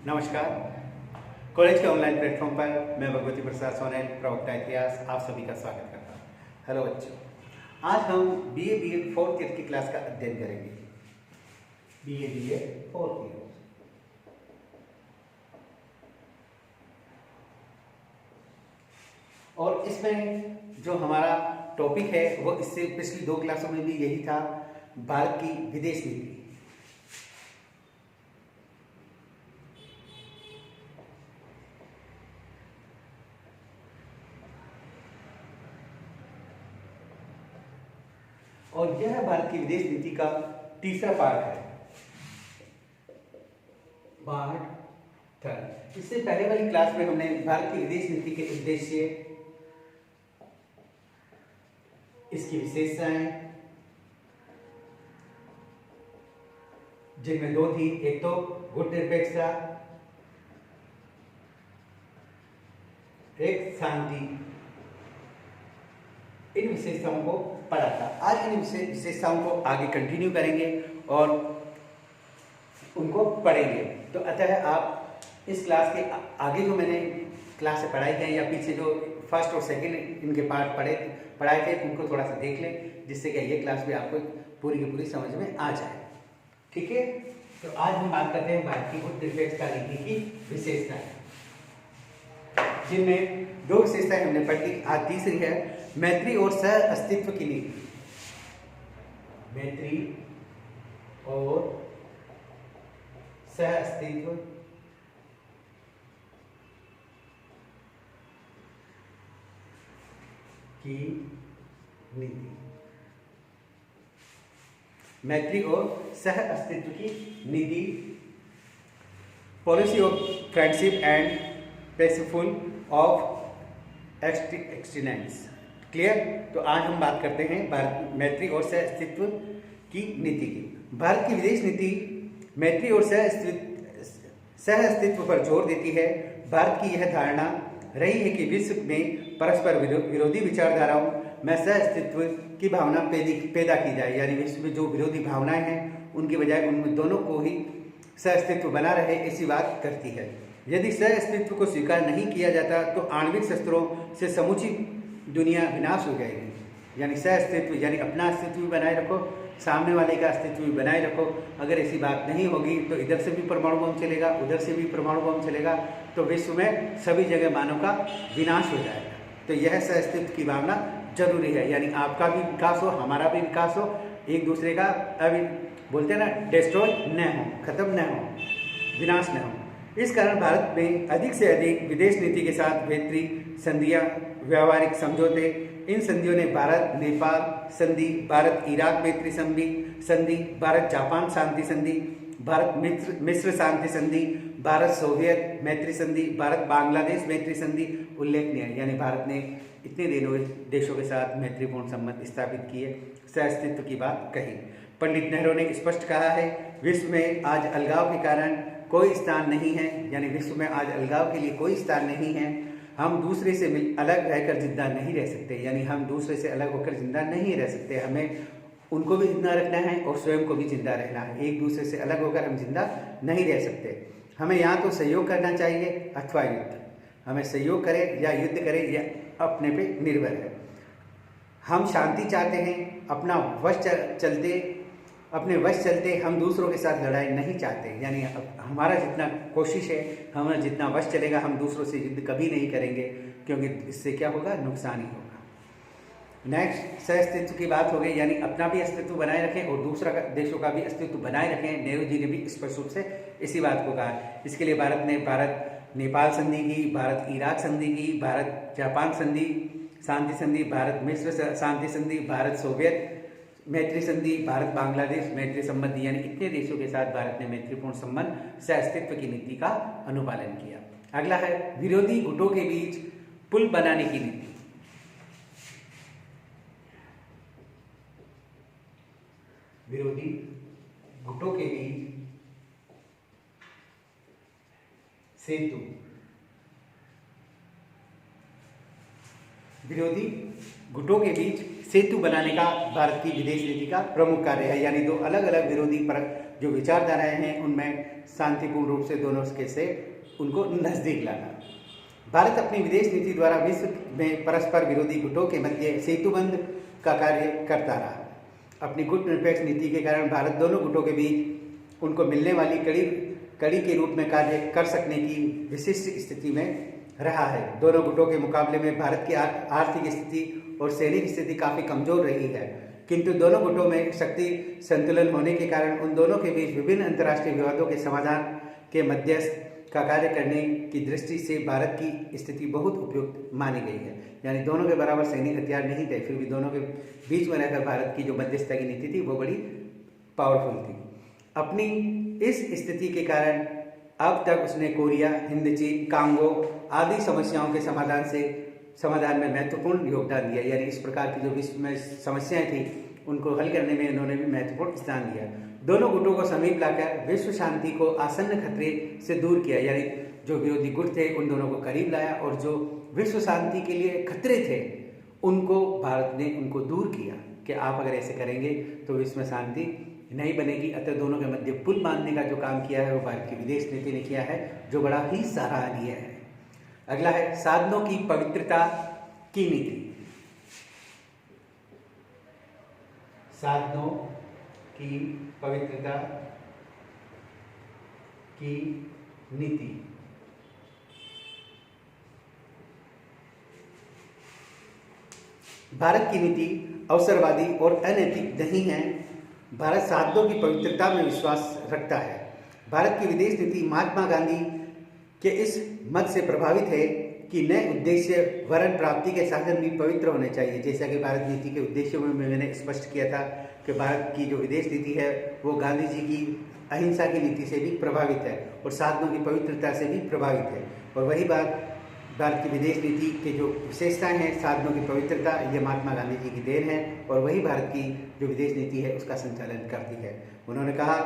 नमस्कार। कॉलेज के online platform पर मैं भगवती प्रसाद सोनेल, प्रवक्ता इतिहास, आप सभी का स्वागत करता हूँ। हेलो बच्चों, आज हम बीए फोर्थ ईयर की क्लास का अध्ययन करेंगे। बीए फोर्थ ईयर और इसमें जो हमारा टॉपिक है वो इससे पिछली 2 क्लासों में भी यही था, भारत की विदेश नीति। और यह भारत की विदेश नीति का तीसरा पार्ट है, पार्ट थर्ड। इससे पहले वाली क्लास में हमने भारत की विदेश नीति के उद्देश्य, इसकी विशेषताएं, जिनमें 2 थी, एक तो गुट निरपेक्षता, एक शांति, इन विशेषताओं को पढ़ा था। आज इन विशेषताओं को आगे कंटिन्यू करेंगे और उनको पढ़ेंगे। तो अतः आप इस क्लास के आगे जो मैंने क्लास से पढ़ाई थे या पीछे जो फर्स्ट और सेकंड इनके पार्ट पढ़ाए थे उनको थोड़ा सा देख लें, जिससे कि ये क्लास भी आपको पूरी की पूरी समझ में आ जाए। ठीक है, तो आज हम बात करते हैं भारत की गुट निरपेक्षता नीति की विशेषताएं, जिनमें 2 विशेषताएं हमने पढ़ी। आज तीसरी है मैत्री और सह अस्तित्व की नीति। मैत्री और सह अस्तित्व की नीति। मैत्री और सह अस्तित्व की नीति, policy of friendship and peaceful of expanse. Clear? तो आज हम बात करते हैं भारत मैत्री और सह अस्तित्व की नीति की। भारत की विदेश नीति मैत्री और सह अस्तित्व पर जोर देती है। भारत की यह धारणा रही है कि विश्व में परस्पर विरोधी विचारधाराओं में सह अस्तित्व की भावना पैदा की जाए, यानी विश्व में जो विरोधी भावनाएं हैं उनकी बजाय उनमें दोनों को ही सह अस्तित्व बना रहे, ऐसी बात करती है। यदि सह अस्तित्व को स्वीकार नहीं किया जाता तो आणविक शस्त्रों से समूची दुनिया विनाश हो जाएगी। यानी सह अस्तित्व यानी अपना अस्तित्व भी बनाए रखो, सामने वाले का अस्तित्व भी बनाए रखो। अगर ऐसी बात नहीं होगी तो इधर से भी परमाणु बम चलेगा, उधर से भी परमाणु बम चलेगा, तो विश्व में सभी जगह मानव का विनाश हो जाएगा। तो यह सह अस्तित्व की भावना जरूरी है, यानी आपका भी विकास हो, हमारा भी विकास हो, एक दूसरे का अभी बोलते हैं ना, डिस्ट्रॉय न हो, खत्म न हो, विनाश न हो। इस कारण भारत में अधिक से अधिक विदेश नीति के साथ मैत्री संधियां, व्यावहारिक समझौते, इन संधियों ने भारत नेपाल संधि, भारत इराक मैत्री संधि, भारत जापान शांति संधि, भारत मिस्र शांति संधि, भारत सोवियत मैत्री संधि, भारत बांग्लादेश मैत्री संधि उल्लेखनीय है। यानी भारत ने इतने देशों के साथ मैत्रीपूर्ण संबंध स्थापित किए, सह अस्तित्व की बात कही। पंडित नेहरू ने स्पष्ट कहा है, विश्व में आज अलगाव के कारण कोई स्थान नहीं है, यानी विश्व में आज अलगाव के लिए कोई स्थान नहीं है। हम दूसरे से अलग रहकर जिंदा नहीं रह सकते, यानी हम दूसरे से अलग होकर जिंदा नहीं रह सकते। हमें उनको भी जिंदा रखना है और स्वयं को भी जिंदा रहना है। एक दूसरे से अलग होकर हम जिंदा नहीं रह सकते। हमें या तो सहयोग करना चाहिए अथवा युद्ध। हमें सहयोग करें या युद्ध करें, यह अपने पे निर्भर है। हम शांति चाहते हैं, अपने वश चलते हम दूसरों के साथ लड़ाई नहीं चाहते, यानी हमारा जितना कोशिश है, हमारा जितना वश चलेगा, हम दूसरों से युद्ध कभी नहीं करेंगे, क्योंकि इससे क्या होगा, नुकसान ही होगा। नेक्स्ट, सह अस्तित्व की बात हो गई, यानी अपना भी अस्तित्व बनाए रखें और दूसरा देशों का भी अस्तित्व बनाए रखें। नेहरू जी ने भी स्पष्ट रूप से इसी बात को कहा। इसके लिए भारत ने नेपाल संधि की, भारत इराक संधि की, भारत जापान शांति संधि, भारत मिस्र शांति संधि, भारत सोवियत मैत्री संधि, भारत बांग्लादेश मैत्री संबंधी, यानी इतने देशों के साथ भारत ने मैत्रीपूर्ण संबंध सह अस्तित्व की नीति का अनुपालन किया। अगला है विरोधी गुटों के बीच पुल बनाने की नीति। विरोधी गुटों के बीच सेतु, विरोधी गुटों के बीच सेतु बनाने का भारत की विदेश नीति का प्रमुख कार्य है। यानी 2 अलग अलग विरोधी जो विचारधाराएं हैं उनमें शांतिपूर्ण रूप से दोनों के से उनको नज़दीक लाना। भारत अपनी विदेश नीति द्वारा विश्व में परस्पर विरोधी गुटों के मध्य सेतुबंध का कार्य करता रहा। अपनी गुट निरपेक्ष नीति के कारण भारत दोनों गुटों के बीच उनको मिलने वाली कड़ी के रूप में कार्य कर सकने की विशिष्ट स्थिति में रहा है। दोनों गुटों के मुकाबले में भारत की आर्थिक स्थिति और सैनिक स्थिति काफ़ी कमजोर रही है, किंतु दोनों गुटों में शक्ति संतुलन होने के कारण उन दोनों के बीच विभिन्न अंतर्राष्ट्रीय विवादों के समाधान के मध्यस्थ का कार्य करने की दृष्टि से भारत की स्थिति बहुत उपयुक्त मानी गई है। यानी दोनों के बराबर सैनिक हथियार नहीं थे, फिर भी दोनों के बीच में रहकर भारत की जो मध्यस्थता की नीति थी वो बड़ी पावरफुल थी। अपनी इस स्थिति के कारण अब तक उसने कोरिया, हिंद चीन, कांगो आदि समस्याओं के समाधान में महत्वपूर्ण योगदान दिया। यानी इस प्रकार की जो विश्व में समस्याएं थी उनको हल करने में इन्होंने भी महत्वपूर्ण स्थान दिया। दोनों गुटों को समीप लाकर विश्व शांति को आसन्न खतरे से दूर किया। यानी जो विरोधी गुट थे उन दोनों को करीब लाया और जो विश्व शांति के लिए खतरे थे उनको भारत ने उनको दूर किया कि आप अगर ऐसे करेंगे तो विश्व में शांति नहीं बनेगी। अतः दोनों के मध्य पुल बांधने का जो काम किया है वो भारत की विदेश नीति ने किया है, जो बड़ा ही सराहनीय है। अगला है साधनों की पवित्रता की नीति। साधनों की पवित्रता की नीति। भारत की नीति अवसरवादी और अनैतिक नहीं है। भारत साधनों की पवित्रता में विश्वास रखता है। भारत की विदेश नीति महात्मा गांधी के इस मत से प्रभावित है कि नए उद्देश्य वरण प्राप्ति के साधन भी पवित्र होने चाहिए। जैसा कि भारत नीति के उद्देश्यों में मैंने स्पष्ट किया था कि भारत की जो विदेश नीति है वो गांधी जी की अहिंसा की नीति से भी प्रभावित है और साधनों की पवित्रता से भी प्रभावित है। और वही बात भारत की विदेश नीति के जो विशेषताएं हैं, साधनों की पवित्रता, ये महात्मा गांधी जी की देन है और वही भारत की जो विदेश नीति है उसका संचालन करती है। उन्होंने कहा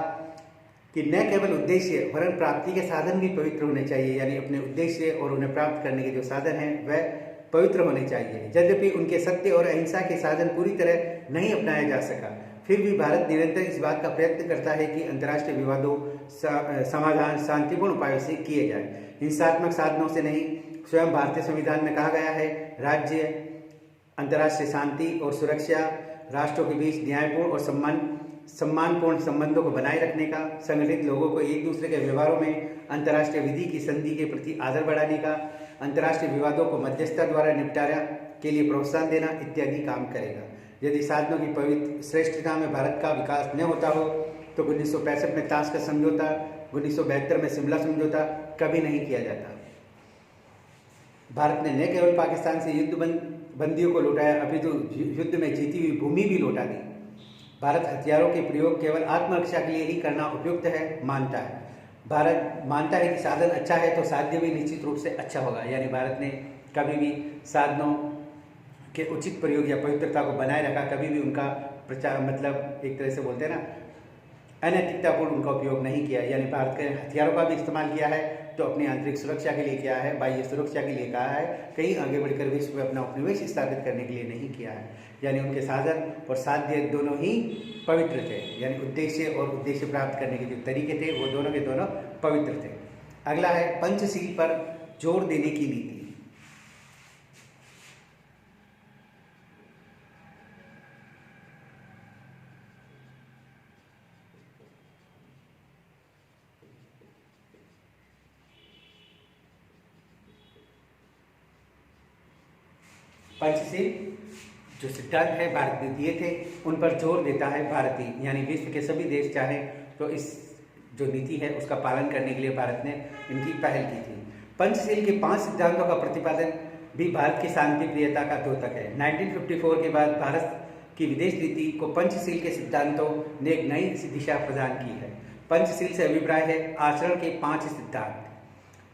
कि न केवल उद्देश्य वरन प्राप्ति के साधन भी पवित्र होने चाहिए। यानी अपने उद्देश्य और उन्हें प्राप्त करने के जो साधन हैं वह पवित्र होने चाहिए। यद्यपि उनके सत्य और अहिंसा के साधन पूरी तरह नहीं अपनाया जा सका, फिर भी भारत निरंतर इस बात का प्रयत्न करता है कि अंतर्राष्ट्रीय विवादों समाधान शांतिपूर्ण उपायों से किए जाए, हिंसात्मक साधनों से नहीं। स्वयं भारतीय संविधान में कहा गया है, राज्य अंतर्राष्ट्रीय शांति और सुरक्षा, राष्ट्रों के बीच न्यायपूर्ण और सम्मानपूर्ण संबंधों को बनाए रखने का, संगठित लोगों को एक दूसरे के व्यवहारों में अंतर्राष्ट्रीय विधि की संधि के प्रति आदर बढ़ाने का, अंतर्राष्ट्रीय विवादों को मध्यस्थता द्वारा निपटारा के लिए प्रोत्साहन देना इत्यादि काम करेगा। यदि साधनों की पवित्र श्रेष्ठता में भारत का विकास न होता हो तो 1965 में ताश का समझौता, 1972 में शिमला समझौता कभी नहीं किया जाता। भारत ने न केवल पाकिस्तान से युद्ध बंदियों को लौटाया, अभी तो युद्ध में जीती हुई भूमि भी लौटा दी। भारत हथियारों के प्रयोग केवल आत्मरक्षा के लिए ही करना उपयुक्त है मानता है। भारत मानता है कि साधन अच्छा है तो साध्य भी निश्चित रूप से अच्छा होगा। यानी भारत ने कभी भी साधनों के उचित प्रयोग या पवित्रता को बनाए रखा, कभी भी उनका प्रचार मतलब एक तरह से बोलते हैं ना अनैतिकतापूर्ण उनका उपयोग नहीं किया। यानी भारत के हथियारों का भी इस्तेमाल किया है तो अपनी आंतरिक सुरक्षा के लिए किया है, बाह्य सुरक्षा के लिए कहा है, कहीं आगे बढ़कर विश्व में अपना उपनिवेश स्थापित करने के लिए नहीं किया है। यानी उनके साधन और साध्य दोनों ही पवित्र थे। यानी उद्देश्य और उद्देश्य प्राप्त करने के जो तरीके थे वो दोनों के दोनों पवित्र थे। अगला है पंचशील पर जोर देने की नीति। पंचशील जो सिद्धांत है भारत ने दिए थे उन पर जोर देता है भारतीय, यानी विश्व के सभी देश चाहे तो इस जो नीति है उसका पालन करने के लिए भारत ने इनकी पहल की थी। पंचशील के 5 सिद्धांतों का प्रतिपादन भी भारत की शांति प्रियता का द्योतक है। 1954 के बाद भारत की विदेश नीति को पंचशील के सिद्धांतों ने एक नई दिशा प्रदान की है। पंचशील से अभिप्राय है आचरण के 5 सिद्धांत।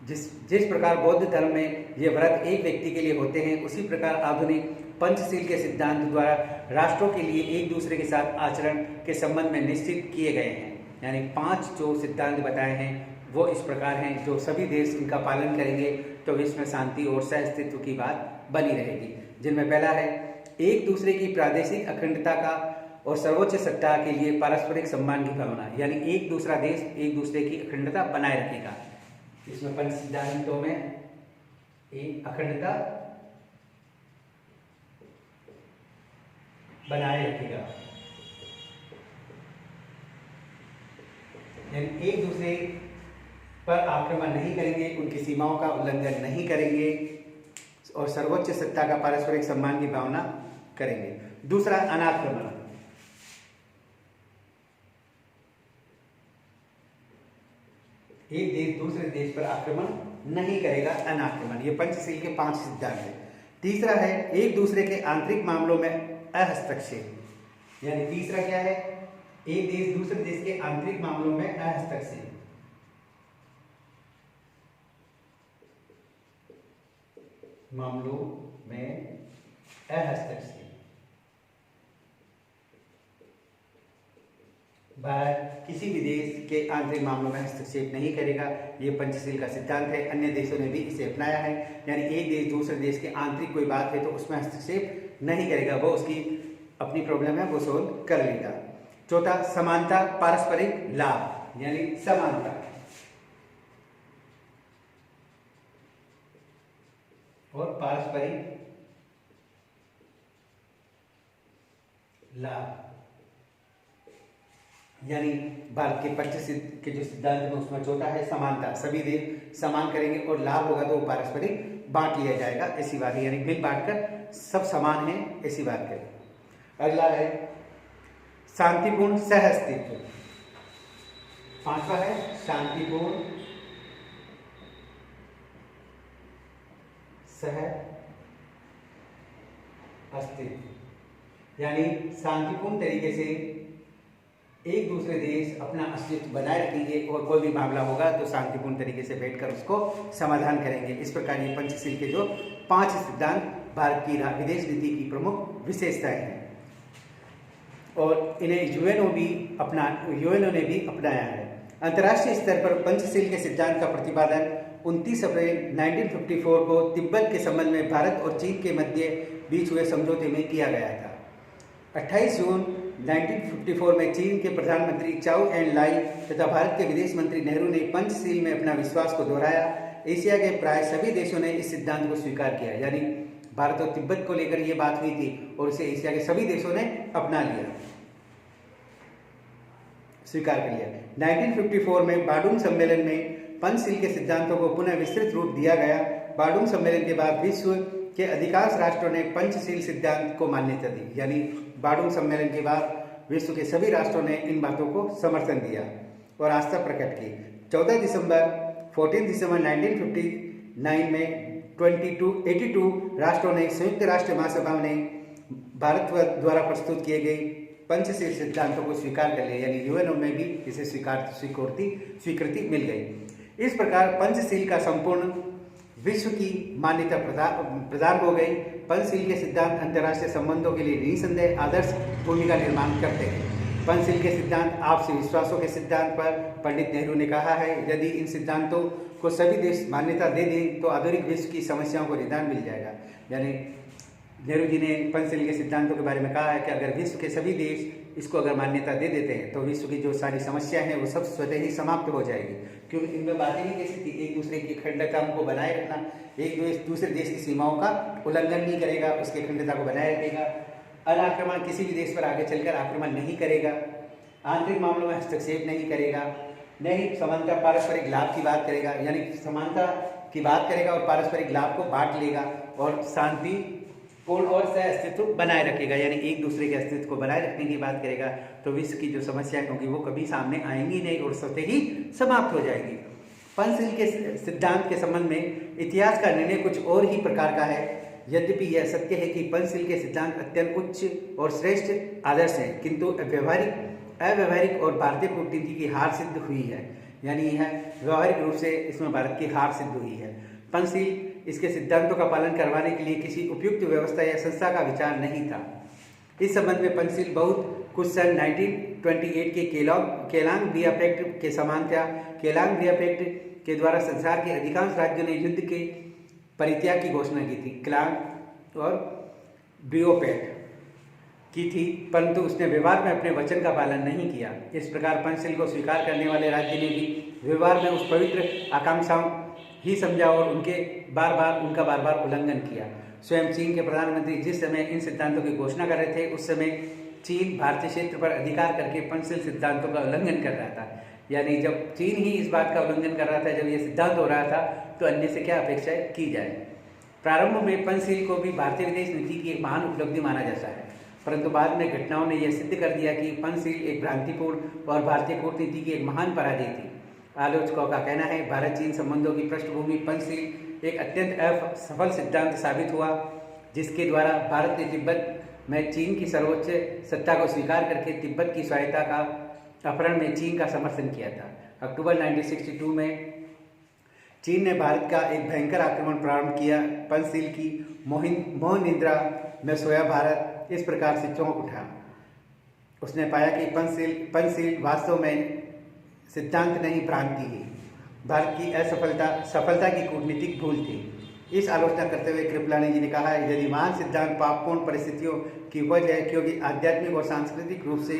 जिस प्रकार बौद्ध धर्म में ये व्रत एक व्यक्ति के लिए होते हैं, उसी प्रकार आधुनिक पंचशील के सिद्धांत द्वारा राष्ट्रों के लिए एक दूसरे के साथ आचरण के संबंध में निश्चित किए गए हैं। यानी 5 जो सिद्धांत बताए हैं वो इस प्रकार हैं, जो सभी देश इनका पालन करेंगे तो विश्व में शांति और सहअस्तित्व की बात बनी रहेगी। जिनमें पहला है एक दूसरे की प्रादेशिक अखंडता का और सर्वोच्च सत्ता के लिए पारस्परिक सम्मान की भावना, यानी एक दूसरा देश एक दूसरे की अखंडता बनाए रखेगा। इसमें पंच सिद्धांतों में एक अखंडता बनाए रखेगा, यानी एक दूसरे पर आक्रमण नहीं करेंगे, उनकी सीमाओं का उल्लंघन नहीं करेंगे और सर्वोच्च सत्ता का पारस्परिक सम्मान की भावना करेंगे। दूसरा, अनाक्रमण। एक देश दूसरे देश पर आक्रमण नहीं करेगा, अनाक्रमण। ये पंचशील के 5 सिद्धांत हैं। तीसरा है एक दूसरे के आंतरिक मामलों में अहस्तक्षेप, यानी तीसरा क्या है, एक देश दूसरे देश के आंतरिक मामलों में अहस्तक्षेप। मामलों में अहस्तक्षेप, भारत किसी भी देश के आंतरिक मामलों में हस्तक्षेप नहीं करेगा। ये पंचशील का सिद्धांत है, अन्य देशों ने भी इसे अपनाया है, यानी एक देश दूसरे देश के आंतरिक कोई बात है तो उसमें हस्तक्षेप नहीं करेगा, वो उसकी अपनी प्रॉब्लम है वो सोल्व कर लेगा। चौथा, समानता पारस्परिक लाभ, यानी समानता और पारस्परिक लाभ, यानी भारत के पंचशील के जो सिद्धांत है उसमें चौथा है समानता, सभी देश समान करेंगे और लाभ होगा तो वो पारस्परिक बांट लिया जाएगा, ऐसी बात है, यानी मिल बांट कर सब समान है, ऐसी बात करें। अगला है शांतिपूर्ण सहअस्तित्व। पांचवा है शांतिपूर्ण सह अस्तित्व, यानी शांतिपूर्ण तरीके से एक दूसरे देश अपना अस्तित्व बनाए रखेंगे और कोई भी मामला होगा तो शांतिपूर्ण तरीके से बैठकर उसको समाधान करेंगे। इस प्रकार ये पंचशील के जो 5 सिद्धांत भारत की विदेश नीति की प्रमुख विशेषताएं हैं और इन्हें यूएनओ ने भी अपनाया है। अंतर्राष्ट्रीय स्तर पर पंचशील के सिद्धांत का प्रतिपादन 29 अप्रैल 1954 को तिब्बत के संबंध में भारत और चीन के मध्य बीच हुए समझौते में किया गया था। 28 जून 1954 में चीन के प्रधानमंत्री चाउ एन लाई तथा भारत के विदेश मंत्री नेहरू ने पंचशील में अपना विश्वास को दोहराया। एशिया के प्राय सभी देशों ने इस सिद्धांत को स्वीकार किया, यानी भारत और तिब्बत को लेकर यह बात हुई थी और इसे एशिया के सभी देशों ने अपना लिया, स्वीकार कर लिया। 1954 में बाडुंग सम्मेलन में पंचशील के सिद्धांतों को पुनः विस्तृत रूप दिया गया। बाडुंग सम्मेलन के बाद विश्व के अधिकांश राष्ट्रों ने पंचशील सिद्धांत को मान्यता दी, यानी बाडुंग सम्मेलन के बाद विश्व के सभी राष्ट्रों ने इन बातों को समर्थन दिया और आस्था प्रकट की। 14 दिसंबर 1959 में 82 राष्ट्रों ने संयुक्त राष्ट्र महासभा ने भारत द्वारा प्रस्तुत किए गए पंचशील सिद्धांतों को स्वीकार कर लिया, यानी यूएनओ में भी इसे स्वीकृति मिल गई। इस प्रकार पंचशील का संपूर्ण विश्व की मान्यता प्रदान हो गई। पंचशील के सिद्धांत अंतर्राष्ट्रीय संबंधों के लिए निसंदेह आदर्श भूमिका निर्माण करते हैं। पंचशील के सिद्धांत आपसी विश्वासों के सिद्धांत पर पंडित नेहरू ने कहा है, यदि इन सिद्धांतों को सभी देश मान्यता दे दें तो आधुनिक विश्व की समस्याओं को निदान मिल जाएगा। यानी नेहरू जी ने पंचशील के सिद्धांतों के बारे में कहा है कि अगर विश्व के सभी देश इसको अगर मान्यता दे देते हैं तो विश्व की जो सारी समस्याएं हैं वो सब स्वतः ही समाप्त हो जाएगी, क्योंकि इनमें बातें ही कैसी थी, एक दूसरे की अखंडता को बनाए रखना, एक दूसरे देश की सीमाओं का उल्लंघन नहीं करेगा, उसकी अखंडता को बनाए रखेगा, अनाक्रमण किसी भी देश पर आगे चलकर आक्रमण नहीं करेगा, आंतरिक मामलों में हस्तक्षेप नहीं करेगा, नहीं समानता पारस्परिक लाभ की बात करेगा, यानी समानता की बात करेगा और पारस्परिक लाभ को बांट लेगा और शांति पूर्ण और सह अस्तित्व बनाए रखेगा, यानी एक दूसरे के अस्तित्व को बनाए रखने की बात करेगा तो विश्व की जो समस्याएं होंगी वो कभी सामने आएंगी नहीं और स्वतः ही समाप्त हो जाएगी। पंचशील के सिद्धांत के संबंध में इतिहास का निर्णय कुछ और ही प्रकार का है। यद्यपि यह सत्य है कि पंचशील के सिद्धांत अत्यंत उच्च और श्रेष्ठ आदर्श हैं, किंतु अव्यवहारिक और भारतीय कूटनीति की हार सिद्ध हुई है, यानी यह व्यवहारिक रूप से इसमें भारत की हार सिद्ध हुई है। पंचशील इसके सिद्धांतों का पालन करवाने के लिए किसी उपयुक्त व्यवस्था या संस्था का विचार नहीं था। इस संबंध में पंचशील बहुत कुछ सन 1928 के केलांग ब्रिया पैक्ट के समान था। केलांग ब्रिया पैक्ट के द्वारा संसार के अधिकांश राज्यों ने युद्ध के परित्याग की घोषणा की थी। केलांग और ब्रियो पैक्ट की थी, परंतु उसने व्यवहार में अपने वचन का पालन नहीं किया। इस प्रकार पंचशील को स्वीकार करने वाले राज्य ने भी व्यवहार में उस पवित्र आकांक्षाओं ही समझा और उनका बार बार उल्लंघन किया। स्वयं चीन के प्रधानमंत्री जिस समय इन सिद्धांतों की घोषणा कर रहे थे, उस समय चीन भारतीय क्षेत्र पर अधिकार करके पंचशील सिद्धांतों का उल्लंघन कर रहा था। यानी जब चीन ही इस बात का उल्लंघन कर रहा था, जब ये सिद्धांत हो रहा था, तो अन्य से क्या अपेक्षा की जाए। प्रारंभ में पंचशील को भी भारतीय विदेश नीति की एक महान उपलब्धि माना जाता है, परंतु बाद में घटनाओं ने यह सिद्ध कर दिया कि पंचशील एक भ्रांतिपूर्ण और भारतीय कूटनीति की एक महान पराजय थी। आलोचकों का कहना है भारत चीन संबंधों की पृष्ठभूमि पंचशील एक अत्यंत असफल सिद्धांत साबित हुआ, जिसके द्वारा भारत ने तिब्बत में चीन की सर्वोच्च सत्ता को स्वीकार करके तिब्बत की स्वायत्ता का अपहरण में चीन का समर्थन किया था। अक्टूबर 1962 में चीन ने भारत का एक भयंकर आक्रमण प्रारंभ किया। पंचशील की मोह निद्रा में सोया भारत इस प्रकार से चौंक उठा। उसने पाया कि पंचशील वास्तव में सिद्धांत नहीं, भ्रांति है। भारत की सफलता की कूटनीतिक भूल थी। इस आलोचना करते हुए कृपलानी जी ने कहा है, यदि महान सिद्धांत पापपूर्ण परिस्थितियों की उपज है, क्योंकि आध्यात्मिक और सांस्कृतिक रूप से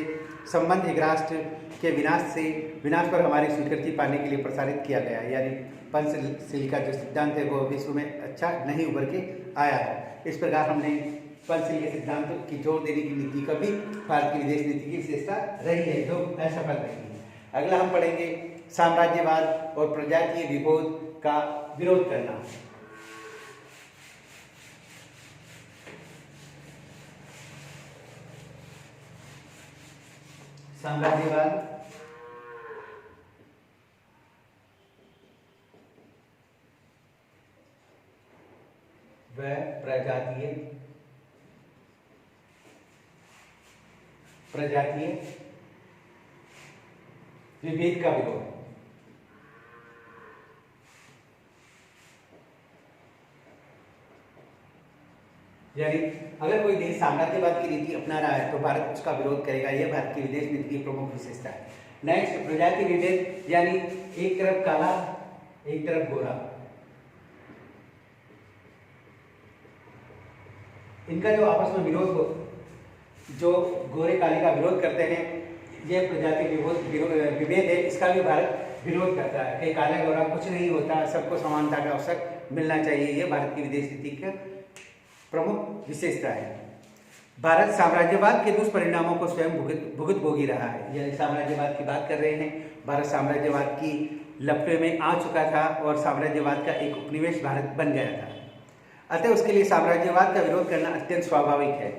संबंध एक राष्ट्र के विनाश पर हमारी स्वीकृति पाने के लिए प्रसारित किया गया है। यानी पंचशील का जो सिद्धांत है वो विश्व में अच्छा नहीं उभर के आया है। इस प्रकार हमने पंचशील के सिद्धांतों की जोर देने की नीति का भी भारत की विदेश नीति की विशेषता रही है, जो असफल रही है। अगला हम पढ़ेंगे साम्राज्यवाद और प्रजातीय विभेद का विरोध करना। साम्राज्यवाद व प्रजातीय विभेद का विरोध। यानी अगर कोई देश साम्राज्यवाद की नीति अपना रहा है तो भारत उसका विरोध करेगा। यह भारत की विदेश नीति की प्रमुख विशेषता है। नेक्स्ट, प्रजाति विभेद, यानी एक तरफ काला एक तरफ गोरा। इनका जो आपस में विरोध हो, जो गोरे काले का विरोध करते हैं, यह प्रजाति विभेद है। इसका भी भारत विरोध करता है कि काला गोरा कुछ नहीं होता, सबको समानता का अवसर मिलना चाहिए। यह भारत की विदेश नीति का प्रमुख विशेषता है। भारत साम्राज्यवाद के दुष्परिणामों को स्वयं भुगत भोगी रहा है। यह साम्राज्यवाद की बात कर रहे हैं। भारत साम्राज्यवाद की लपेट में आ चुका था और साम्राज्यवाद का एक उपनिवेश भारत बन गया था। अतः उसके लिए साम्राज्यवाद का विरोध करना अत्यंत स्वाभाविक है।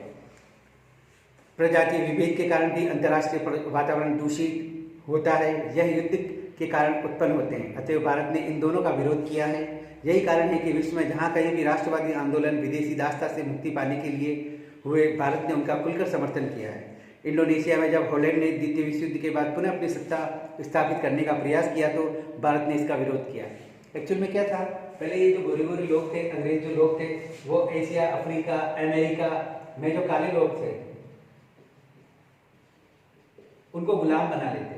प्रजातीय विभेद के कारण भी अंतर्राष्ट्रीय वातावरण दूषित होता है। यह युद्ध के कारण उत्पन्न होते हैं। अतः भारत ने इन दोनों का विरोध किया है। यही कारण है कि विश्व में जहाँ कहीं भी राष्ट्रवादी आंदोलन विदेशी दासता से मुक्ति पाने के लिए हुए, भारत ने उनका खुलकर समर्थन किया है। इंडोनेशिया में जब हॉलैंड ने द्वितीय विश्व युद्ध के बाद पुनः अपनी सत्ता स्थापित करने का प्रयास किया तो भारत ने इसका विरोध किया। एक्चुअल में क्या था, पहले ये जो गोरे गोरे लोग थे, अंग्रेज जो लोग थे, वो एशिया, अफ्रीका, अमेरिका में जो काले लोग थे उनको गुलाम बना लेते,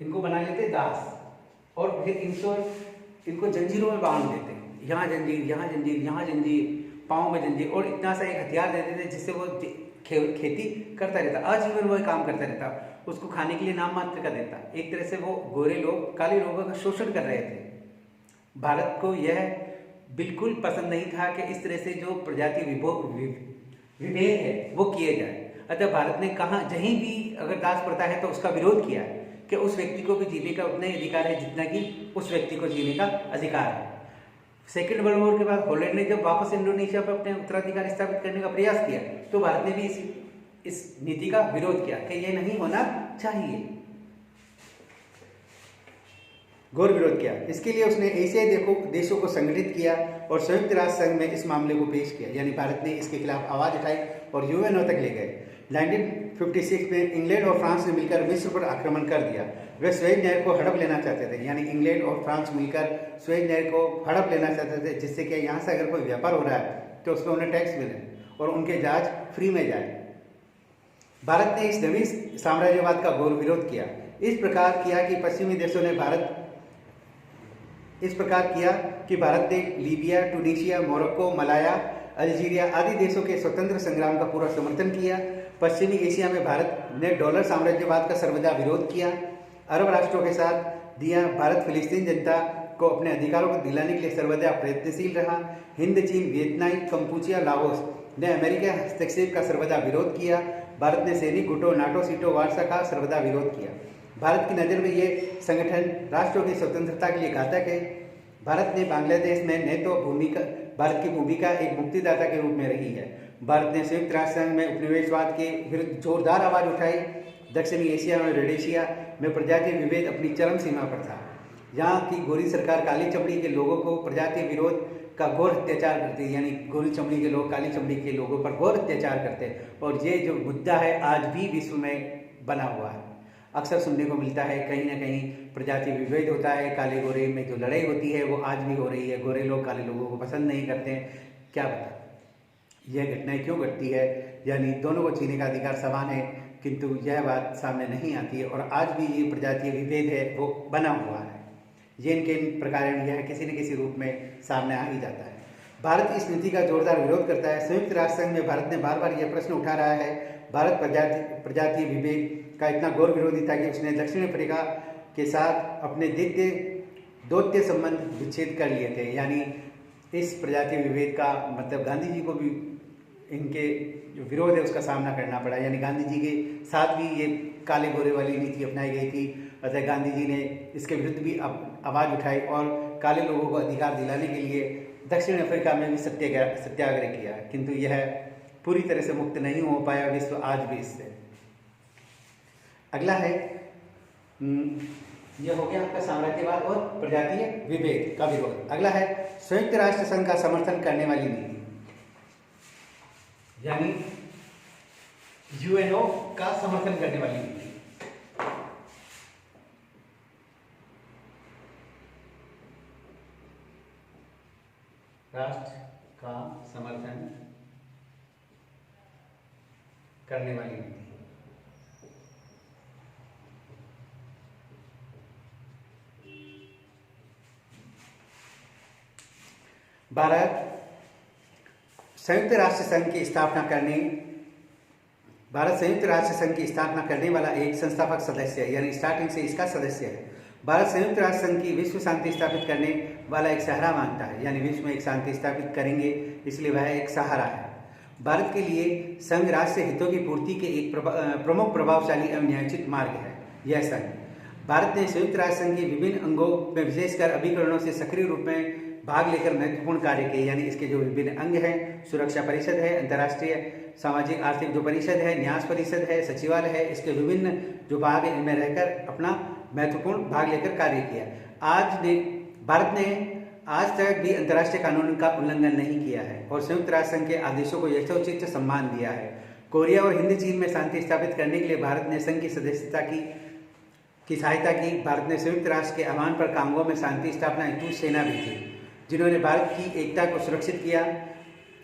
इनको बना लेते दास, और फिर इनको जंजीरों में बांध देते। यहाँ जंजीर, यहाँ जंजीर, यहाँ जंजीर, पाँव में जंजीर, और इतना सा एक हथियार देते थे जिससे वो खेती करता रहता, आजीवन वो काम करता रहता, उसको खाने के लिए नाम मात्र का देता। एक तरह से वो गोरे लोग काले लोगों का शोषण कर रहे थे। भारत को यह बिल्कुल पसंद नहीं था कि इस तरह से जो प्रजाति विभेद है वो किए जाए। अतः भारत ने कहा जहीं भी अगर दास प्रथा है तो उसका विरोध किया कि उस व्यक्ति को भी जीने का उतना ही अधिकार है जितना कि उस व्यक्ति को जीने का अधिकार है। सेकेंड वर्ल्ड वॉर के बाद हॉलैंड ने जब वापस इंडोनेशिया पर अपने उत्तराधिकार स्थापित करने का प्रयास किया तो भारत ने भी इस नीति का विरोध किया कि यह नहीं होना चाहिए, घोर विरोध किया। इसके लिए उसने एशियाई देशों को संगठित किया और संयुक्त राष्ट्र संघ में इस मामले को पेश किया। यानी भारत ने इसके खिलाफ आवाज उठाई और यूएनओ तक ले गए। 1956 में इंग्लैंड और फ्रांस ने मिलकर विश्व पर आक्रमण कर दिया। वे स्वेज नहर को हड़प लेना चाहते थे। यानी इंग्लैंड और फ्रांस मिलकर स्वेज नहर को हड़प लेना चाहते थे, जिससे कि यहाँ से अगर कोई व्यापार हो रहा है तो उसको उन्हें टैक्स मिले और उनके जहाज फ्री में जाए। भारत ने इस नवीन साम्राज्यवाद का घोर विरोध किया। इस प्रकार किया कि पश्चिमी देशों ने भारत ने लीबिया, टूनीशिया, मोरक्को, मलाया अल्जीरिया आदि देशों के स्वतंत्र संग्राम का पूरा समर्थन किया। पश्चिमी एशिया में भारत ने डॉलर साम्राज्यवाद का सर्वदा विरोध किया। अरब राष्ट्रों के साथ दिया भारत फिलिस्तीन जनता को अपने अधिकारों को दिलाने के लिए सर्वदा प्रयत्नशील रहा। हिंद, चीन, वियतनाम, कंपूचिया, लाओस ने अमेरिका हस्तक्षेप का सर्वदा विरोध किया। भारत ने सैनिक गुटों नाटो, सीटो, वार्सा का सर्वदा विरोध किया। भारत की नज़र में ये संगठन राष्ट्रों की स्वतंत्रता के लिए घातक है। भारत ने बांग्लादेश में भारत की भूमिका एक मुक्तिदाता के रूप में रही है। भारत ने संयुक्त राष्ट्र संघ में उपनिवेशवाद के विरुद्ध जोरदार आवाज उठाई। दक्षिणी एशिया में रोडेशिया में प्रजातीय विभेद अपनी चरम सीमा पर था। यहाँ की गोरी सरकार काली चमड़ी के लोगों को प्रजातीय विरोध का घोर अत्याचार करते हैं, यानी गोरी चमड़ी के लोग काली चमड़ी के लोगों पर घोर अत्याचार करते हैं। और ये जो मुद्दा है आज भी विश्व में बना हुआ है। अक्सर सुनने को मिलता है कहीं ना कहीं प्रजातीय विभेद होता है, काले गोरे में जो लड़ाई होती है वो आज भी हो रही है। गोरे लोग काले लोगों को पसंद नहीं करते हैं, क्या पता यह घटनाएं क्यों घटती है। यानी दोनों को जीने का अधिकार समान है, किंतु यह बात सामने नहीं आती है। और आज भी ये प्रजातीय विभेद है वो बना हुआ है। ये इनके प्रकार यह किसी न किसी रूप में सामने आ ही जाता है। भारत इस नीति का जोरदार विरोध करता है। संयुक्त राष्ट्र संघ में भारत ने बार बार यह प्रश्न उठा रहा है। भारत प्रजातीय विभेद का इतना घोर विरोधी था कि उसने दक्षिण अफ्रीका के साथ अपने दौत्य संबंध विच्छेद कर लिए थे। यानी इस प्रजातीय विभेद का मतलब गांधी जी को भी इनके जो विरोध है उसका सामना करना पड़ा। यानी गांधी जी के साथ भी ये काले गोरे वाली नीति अपनाई गई थी। अतः गांधी जी ने इसके विरुद्ध भी आवाज़ उठाई और काले लोगों को अधिकार दिलाने के लिए दक्षिण अफ्रीका में भी सत्याग्रह किया, किंतु यह पूरी तरह से मुक्त नहीं हो पाया विश्व आज भी इससे। अगला है यह हो गया आपका साम्राज्यवाद और प्रजातीय विभेद का विरोध। अगला है संयुक्त राष्ट्र संघ का समर्थन करने वाली नीति, यानी यूएनओ का समर्थन करने वाली नीति। राष्ट्र का समर्थन करने वाली नीति। भारत संयुक्त राष्ट्र संघ की स्थापना करने वाला एक संस्थापक सदस्य है, यानी स्टार्टिंग से इसका सदस्य है। भारत संयुक्त राष्ट्र संघ की विश्व शांति स्थापित करने वाला एक सहारा मानता है, यानी विश्व में एक शांति स्थापित करेंगे इसलिए वह एक सहारा है। भारत के लिए संघ राष्ट्र हितों की पूर्ति के एक प्रमुख प्रभावशाली एवं न्यायोचित मार्ग है। यह संघ भारत ने संयुक्त राष्ट्र संघ के विभिन्न अंगों में विशेषकर अभिकरणों से सक्रिय रूप में भाग लेकर महत्वपूर्ण कार्य किए। यानी इसके जो विभिन्न अंग हैं, सुरक्षा परिषद है, अंतर्राष्ट्रीय सामाजिक आर्थिक जो परिषद है, न्यास परिषद है, सचिवालय है, इसके विभिन्न जो भाग है इनमें रहकर अपना महत्वपूर्ण भाग लेकर कार्य किया। भारत ने आज तक भी अंतर्राष्ट्रीय कानून का उल्लंघन नहीं किया है और संयुक्त राष्ट्र संघ के आदेशों को यथोचित सम्मान दिया है। कोरिया और हिंद चीन में शांति स्थापित करने के लिए भारत ने संघ की सदस्यता की सहायता की। भारत ने संयुक्त राष्ट्र के आह्वान पर कांगो में शांति स्थापना हेतु सेना भेजी, जिन्होंने भारत की एकता को सुरक्षित किया।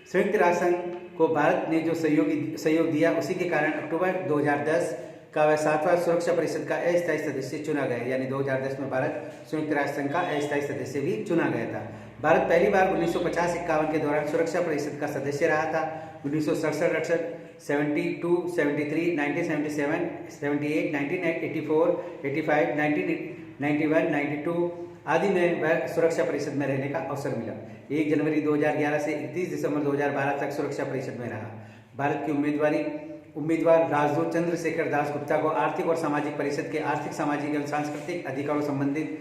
संयुक्त राष्ट्र संघ को भारत ने जो सहयोग दिया उसी के कारण अक्टूबर 2010 का वह 7वां सुरक्षा परिषद का अस्थायी सदस्य चुना गया। यानी 2010 में भारत संयुक्त राष्ट्र संघ का अस्थायी सदस्य भी चुना गया था। भारत पहली बार 1950-51 के दौरान सुरक्षा परिषद का सदस्य रहा था। 1967, 72, 73, 1977, 78, 1984, 85, 1991, 92 आदि में वह सुरक्षा परिषद में रहने का अवसर मिला। 1 जनवरी 2011 से 31 दिसंबर 2012 तक सुरक्षा परिषद में रहा। भारत की उम्मीदवार राजदूत चंद्रशेखर दास गुप्ता को आर्थिक और सामाजिक परिषद के आर्थिक, सामाजिक एवं सांस्कृतिक अधिकारों संबंधित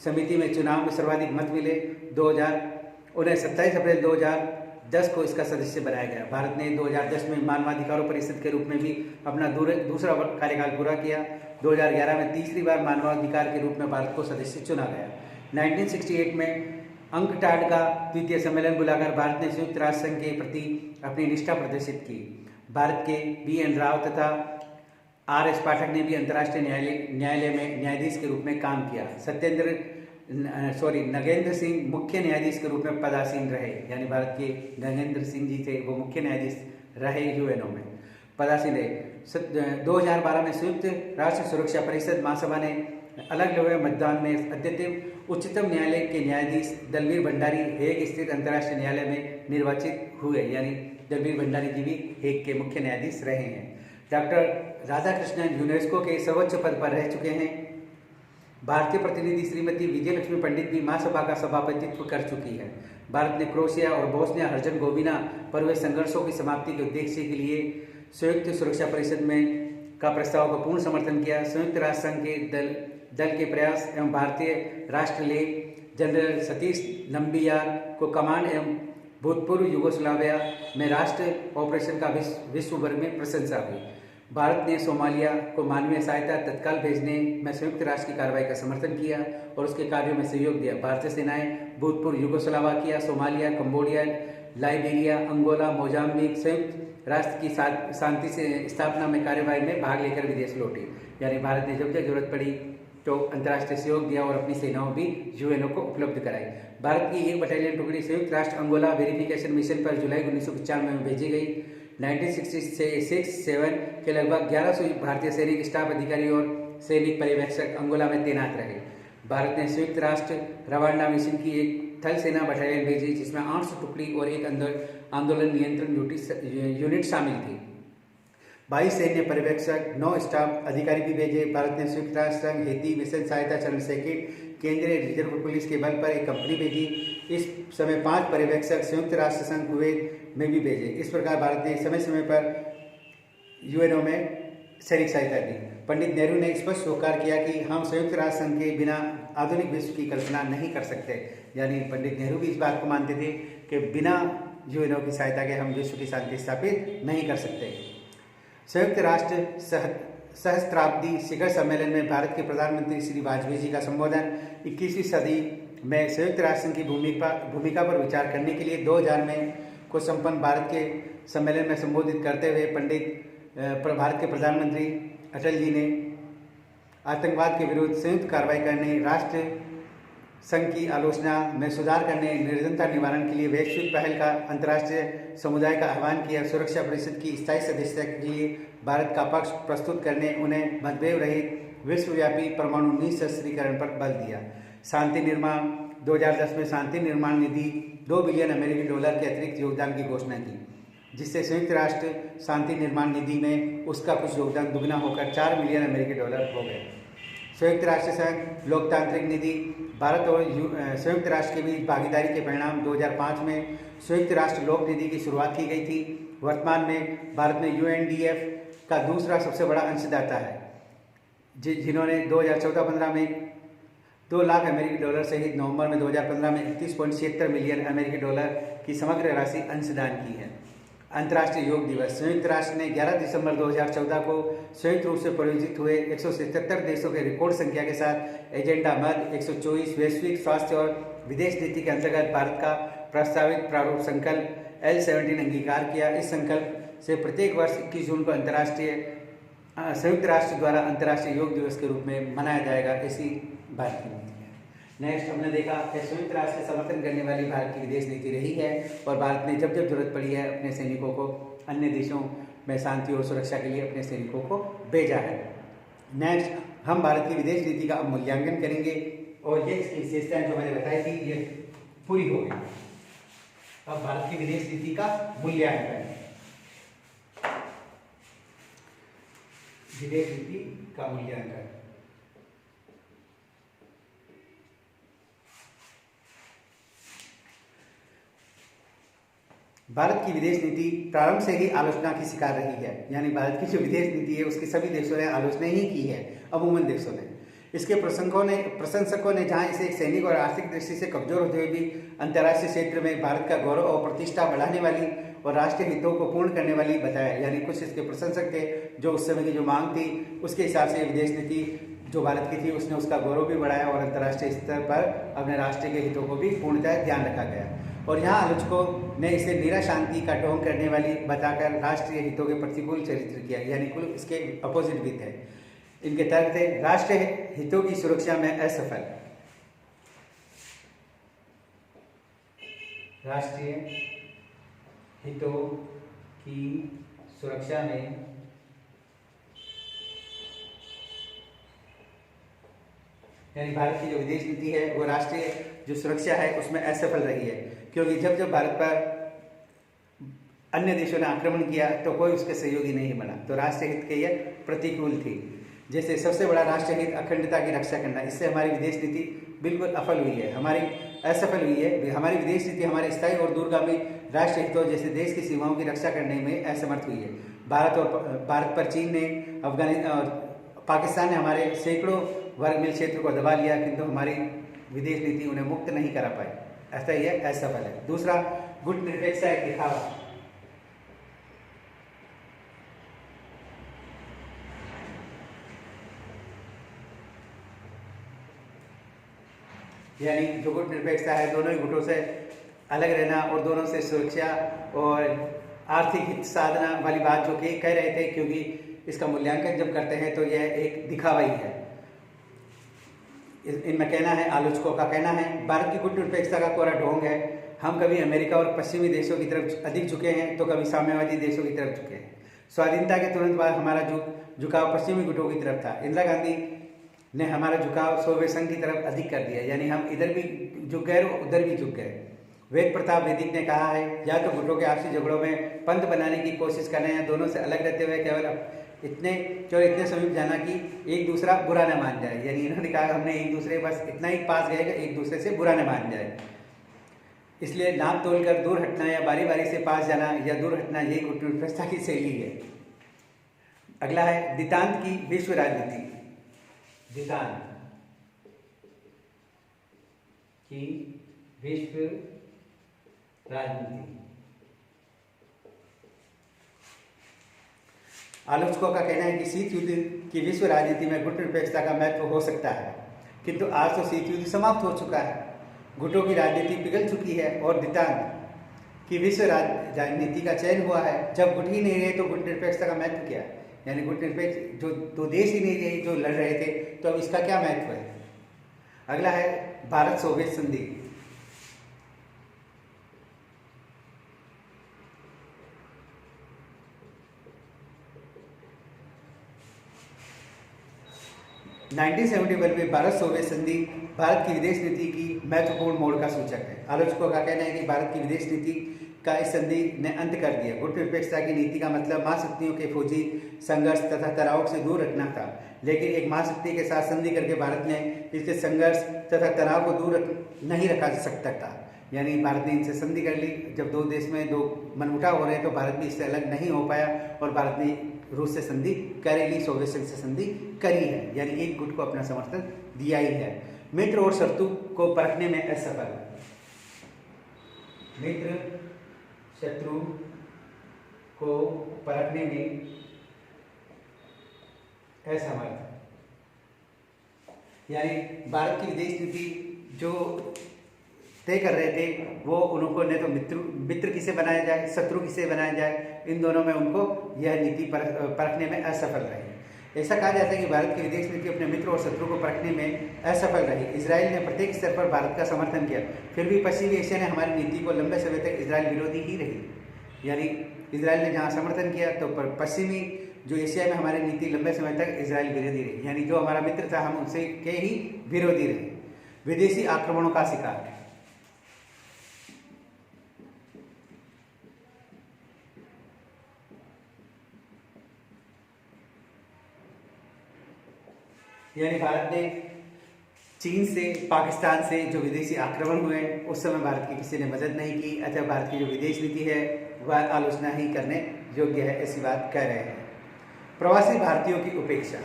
समिति में चुनाव में सर्वाधिक मत मिले। 27 अप्रैल 2010 को इसका सदस्य बनाया गया। भारत ने 2010 में मानवाधिकारों परिषद के रूप में भी अपना दूसरा कार्यकाल पूरा किया। 2011 में तीसरी बार मानवाधिकार के रूप में भारत को सदस्य चुना गया। 1968 में अंकटाड का द्वितीय सम्मेलन बुलाकर भारत ने संयुक्त राष्ट्र संघ के प्रति अपनी निष्ठा प्रदर्शित की। भारत के BN राव तथा RS पाठक ने भी अंतर्राष्ट्रीय न्यायालय में न्यायाधीश के रूप में काम किया। नगेंद्र सिंह मुख्य न्यायाधीश के रूप में पदासीन रहे। यानी भारत के नगेंद्र सिंह जी थे, वो मुख्य न्यायाधीश रहे, यूएनओ में पदासीन रहे। 2012 में संयुक्त राष्ट्र सुरक्षा परिषद महासभा ने अलग हुए मतदान में अद्यतन उच्चतम न्यायालय के न्यायाधीश दलवीर भंडारी हेग स्थित अंतर्राष्ट्रीय न्यायालय में निर्वाचित हुए, यानी दलवीर भंडारी जी भी हेग के मुख्य न्यायाधीश रहे हैं। डॉक्टर राधाकृष्णन यूनेस्को के सर्वोच्च पद पर रह चुके हैं। भारतीय प्रतिनिधि श्रीमती विजयलक्ष्मी पंडित भी महासभा का सभापतित्व कर चुकी है। भारत ने क्रोएशिया और बोस्निया हर्जगोविना पर हुए संघर्षों की समाप्ति के उद्देश्य के लिए संयुक्त सुरक्षा परिषद में का प्रस्ताव का पूर्ण समर्थन किया। संयुक्त राष्ट्र संघ के दल के प्रयास एवं भारतीय राष्ट्रलेख जनरल सतीश नंबियार को कमांड एवं भूतपूर्व यूगोस्लाविया में राष्ट्र ऑपरेशन का विश्व भर में प्रशंसा हुई। भारत ने सोमालिया को मानवीय सहायता तत्काल भेजने में संयुक्त राष्ट्र की कार्रवाई का समर्थन किया और उसके कार्यों में सहयोग दिया। भारतीय सेनाएं भूतपूर्व Yugoslavia, Somalia, Cambodia, Liberia, Angola, Mozambique संयुक्त राष्ट्र की शांति से स्थापना में कार्यवाही में भाग लेकर विदेश लौटी। यानी भारत ने जब जब जरूरत पड़ी तो अंतर्राष्ट्रीय सहयोग दिया और अपनी सेनाओं भी यूएनओ को उपलब्ध कराई। भारत की एक बटालियन टुकड़ी संयुक्त राष्ट्र अंगोला वेरिफिकेशन मिशन पर जुलाई 1995 में भेजी गई। 1966-7 के लगभग 1100 भारतीय सैनिक स्टाफ अधिकारी और सैनिक पर्यवेक्षक अंगोला में तैनात रहे। भारत ने संयुक्त राष्ट्र रवांडा मिशन की एक थल सेना बटालियन भेजी, जिसमें 800 टुकड़ी और एक आंदोलन नियंत्रण यूनिट शामिल थी। 22 सैन्य पर्यवेक्षक, 9 स्टाफ अधिकारी भी भेजे। भारत ने संयुक्त राष्ट्र संघ हेती मिशन सहायता चरण सेकेंड केंद्रीय रिजर्व पुलिस के बल पर एक कंपनी भेजी। इस समय 5 पर्यवेक्षक संयुक्त राष्ट्र संघ कुवैत में भी भेजे। इस प्रकार भारत ने समय समय पर यूएनओ में सैनिक सहायता दी। पंडित नेहरू ने स्पष्ट स्वीकार किया कि हम संयुक्त राष्ट्र संघ के बिना आधुनिक विश्व की कल्पना नहीं कर सकते। यानी पंडित नेहरू भी इस बात को मानते थे कि बिना यूएनओ की सहायता के हम विश्व की शांति स्थापित नहीं कर सकते। संयुक्त राष्ट्र सहस्त्राब्दी शिखर सम्मेलन में भारत के प्रधानमंत्री श्री वाजपेयी जी का संबोधन 21वीं सदी में संयुक्त राष्ट्र की भूमिका पर विचार करने के लिए 2000 में को संपन्न भारत के सम्मेलन में संबोधित करते हुए भारत के प्रधानमंत्री अटल जी ने आतंकवाद के विरुद्ध संयुक्त कार्रवाई करने, राष्ट्र संघ की आलोचना में सुधार करने, निर्धनता निवारण के लिए वैश्विक पहल का अंतर्राष्ट्रीय समुदाय का आह्वान किया, सुरक्षा परिषद की स्थायी सदस्यता के लिए भारत का पक्ष प्रस्तुत करने, उन्हें मतभेद रहित विश्वव्यापी परमाणु निःशस्त्रीकरण पर बल दिया। शांति निर्माण 2010 में शांति निर्माण निधि $2 बिलियन अमेरिकी डॉलर के अतिरिक्त योगदान की घोषणा की, जिससे संयुक्त राष्ट्र शांति निर्माण निधि में उसका कुछ योगदान दुगना होकर $4 बिलियन अमेरिकी डॉलर हो गए। संयुक्त राष्ट्र संघ लोकतांत्रिक निधि भारत और संयुक्त राष्ट्र के बीच भागीदारी के परिणाम 2005 में संयुक्त राष्ट्र लोक निधि की शुरुआत की गई थी। वर्तमान में भारत में UNDF का दूसरा सबसे बड़ा अंशदाता है, जिन्होंने 2014-15 में $2 लाख अमेरिकी डॉलर सहित नवंबर में 2015 में 31.76 मिलियन अमेरिकी डॉलर की समग्र राशि अंशदान की है। अंतर्राष्ट्रीय योग दिवस संयुक्त राष्ट्र ने 11 दिसंबर 2014 को संयुक्त रूप से प्रायोजित हुए 177 देशों के रिकॉर्ड संख्या के साथ एजेंडा मद 124 वैश्विक स्वास्थ्य और विदेश नीति के अंतर्गत भारत का प्रस्तावित प्रारूप संकल्प L17 अंगीकार किया। इस संकल्प से प्रत्येक वर्ष 21 जून को संयुक्त राष्ट्र द्वारा अंतर्राष्ट्रीय योग दिवस के रूप में मनाया जाएगा, ऐसी भारत की नीति है। नेक्स्ट हमने देखा कि संयुक्त राष्ट्र का समर्थन करने वाली भारत की विदेश नीति रही है और भारत ने जब जब जरूरत पड़ी है अपने सैनिकों को अन्य देशों में शांति और सुरक्षा के लिए अपने सैनिकों को भेजा है। नेक्स्ट हम भारत की विदेश नीति का मूल्यांकन करेंगे और ये इसकी विशेषताएं जो मैंने बताई थी ये पूरी हो गई। अब भारत की विदेश नीति का मूल्यांकन, विदेश नीति का मूल्यांकन। भारत की विदेश नीति प्रारंभ से ही आलोचना की शिकार रही है। यानी भारत की जो विदेश नीति है उसकी सभी देशों ने आलोचना ही की है, अमूमन देशों ने। इसके प्रशंसकों ने जहां इसे एक सैनिक और आर्थिक दृष्टि से कमजोर होते हुए भी अंतर्राष्ट्रीय क्षेत्र में भारत का गौरव और प्रतिष्ठा बढ़ाने वाली और राष्ट्रीय हितों को पूर्ण करने वाली बताया। यानी कुछ इसके प्रशंसक थे जो उस समय की जो मांग थी उसके हिसाब से विदेश नीति जो भारत की थी उसने उसका गौरव भी बढ़ाया और अंतर्राष्ट्रीय स्तर पर अपने राष्ट्र के हितों को भी पूर्णतः ध्यान रखा गया। और यहाँ आलोचकों ने इसे निरा शांति का ढोंग करने वाली बताकर राष्ट्रीय हितों के प्रतिकूल चरित्र किया, यानी कुल इसके अपोजिट भी थे। इनके तर्क थे राष्ट्रीय हितों की सुरक्षा में असफल, राष्ट्रीय हितों की सुरक्षा में यानी भारत की जो विदेश नीति है वो राष्ट्रीय जो सुरक्षा है उसमें असफल रही है, क्योंकि जब जब भारत पर अन्य देशों ने आक्रमण किया तो कोई उसके सहयोगी नहीं बना, तो राष्ट्रीय हित के ये प्रतिकूल थी। जैसे सबसे बड़ा राष्ट्रीय हित अखंडता की रक्षा करना, इससे हमारी विदेश नीति बिल्कुल असफल हुई है, हमारी असफल हुई है। हमारी विदेश नीति हमारे स्थायी और दूरगामी राष्ट्रीय हितों जैसे देश की सीमाओं की रक्षा करने में असमर्थ हुई है। भारत पर चीन ने, अफगानिस्तान और पाकिस्तान ने हमारे सैकड़ों वर्ग मील क्षेत्र को दबा लिया, किंतु हमारी विदेश नीति उन्हें मुक्त नहीं करा पाई। ऐसा यह असफल है। दूसरा, गुट निरपेक्षता एक दिखावा। यानी जो गुट निरपेक्षता है, दोनों ही गुटों से अलग रहना और दोनों से सुरक्षा और आर्थिक हित साधना वाली बात जो कि कह रहे थे, क्योंकि इसका मूल्यांकन जब करते हैं तो यह एक दिखावा ही है। इनमें कहना है, आलोचकों का कहना है, भारत की गुट निरपेक्षता का कोरा ढोंग है। हम कभी अमेरिका और पश्चिमी देशों की तरफ अधिक झुके हैं तो कभी साम्यवादी देशों की तरफ झुके हैं। स्वाधीनता के तुरंत बाद हमारा झुकाव पश्चिमी गुटों की तरफ था। इंदिरा गांधी ने हमारा झुकाव सोवियत संघ की तरफ अधिक कर दिया, यानी हम इधर भी झुक गए और उधर भी झुक गए। वेद प्रताप वैदिक ने कहा है, या तो गुटों के आपसी झगड़ों में पंथ बनाने की कोशिश करें या दोनों से अलग रहते हुए केवल इतने समीप जाना कि एक दूसरा बुरा न मान जाए। यानी इन्होंने कहा हमने एक दूसरे बस इतना ही पास गए एक दूसरे से बुरा न मान जाए, इसलिए नाप तोल कर दूर हटना या बारी बारी से पास जाना या दूर हटना, यही गुट निरपेक्षता की शैली है। अगला है दितांत की विश्व राजनीति। दितांत की विश्व राजनीति। आलोचकों का कहना है कि शीत युद्ध की विश्व राजनीति में गुट निरपेक्षता का महत्व हो सकता है, किंतु आज तो शीत युद्ध समाप्त हो चुका है, गुटों की राजनीति पिघल चुकी है और दितांत की विश्व राजनीति का चयन हुआ है। जब गुट ही नहीं रहे तो गुट निरपेक्षता का महत्व क्या है? यानी गुट निरपेक्ष जो दो देश ही नहीं रहे जो लड़ रहे थे, तो अब इसका क्या महत्व है? अगला है भारत सोवियत संधि। नाइनटीन 1971 में भारत सोवियत संधि भारत की विदेश नीति की महत्वपूर्ण मोड़ का सूचक है। आलोचकों का कहना है कि भारत की विदेश नीति का इस संधि ने अंत कर दिया। गुट निरपेक्षता की नीति का मतलब महाशक्तियों के फौजी संघर्ष तथा तनाव से दूर रखना था, लेकिन एक महाशक्ति के साथ संधि करके भारत ने इसके संघर्ष तथा तनाव को दूर नहीं रखा जा सकता था। यानी भारत ने इनसे संधि कर ली। जब दो देश में दो मनमुटाव हो रहे तो भारत भी इससे अलग नहीं हो पाया और भारत ने रूस से संधि कर ली, सोवियत संघ से संधि करी है, यानी एक गुट को अपना समर्थन दिया ही है। मित्र और शत्रु को परखने में असफल। मित्र शत्रु को परखने में असमर्थ। यानी भारत की विदेश नीति जो तय कर रहे थे वो उनको न तो मित्र किसे बनाया जाए, शत्रु किसे बनाया जाए, इन दोनों में उनको यह नीति परखने में असफल रही। ऐसा कहा जाता है कि भारत की विदेश नीति अपने मित्र और शत्रु को परखने में असफल रही। इजराइल ने प्रत्येक स्तर पर भारत का समर्थन किया, फिर भी पश्चिमी एशिया ने हमारी नीति को लंबे समय तक इजराइल विरोधी ही रही। यानी इजराइल ने जहाँ समर्थन किया तो पश्चिमी जो एशिया में हमारी नीति लंबे समय तक इजराइल विरोधी रही, यानी जो हमारा मित्र था हम उनसे के ही विरोधी रहे। विदेशी आक्रमणों का शिकार। यानी भारत ने चीन से, पाकिस्तान से जो विदेशी आक्रमण हुए उस समय भारत की किसी ने मदद नहीं की, अतः भारत की जो विदेश नीति है वह आलोचना ही करने योग्य है, ऐसी बात कह रहे हैं। प्रवासी भारतीयों की उपेक्षा।